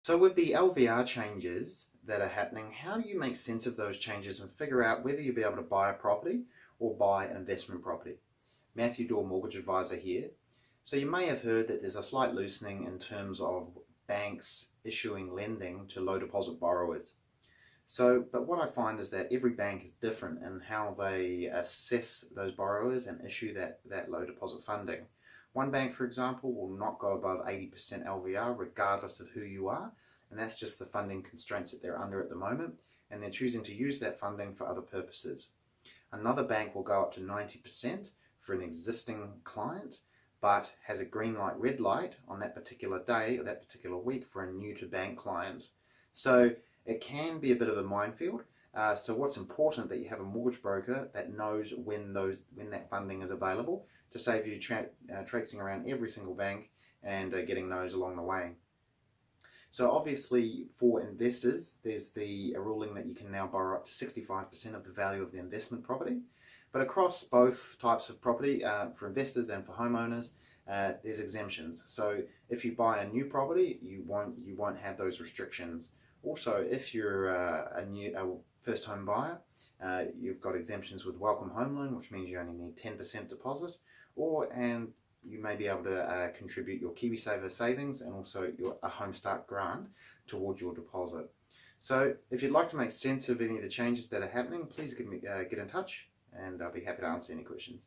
So with the LVR changes that are happening, how do you make sense of those changes and figure out whether you'll be able to buy a property or buy an investment property? Matthew Dawe, Mortgage Advisor here. So you may have heard that there's a slight loosening in terms of banks issuing lending to low deposit borrowers. But what I find is that every bank is different in how they assess those borrowers and issue that low deposit funding. One bank, for example, will not go above 80% LVR regardless of who you are, and that's just the funding constraints that they're under at the moment, and they're choosing to use that funding for other purposes. Another bank will go up to 90% for an existing client, but has a green light, red light on that particular day or that particular week for a new to bank client. So it can be a bit of a minefield. So what's important that you have a mortgage broker that knows when that funding is available to save you traipsing around every single bank and getting those along the way. So obviously for investors, there's a ruling that you can now borrow up to 65% of the value of the investment property. But across both types of property, for investors and for homeowners, there's exemptions. So if you buy a new property, you won't have those restrictions. Also, if you're a first home buyer, you've got exemptions with welcome home loan, which means you only need 10% deposit, and you may be able to contribute your KiwiSaver savings and also a Home Start grant towards your deposit. So if you'd like to make sense of any of the changes that are happening, please get in touch and I'll be happy to answer any questions.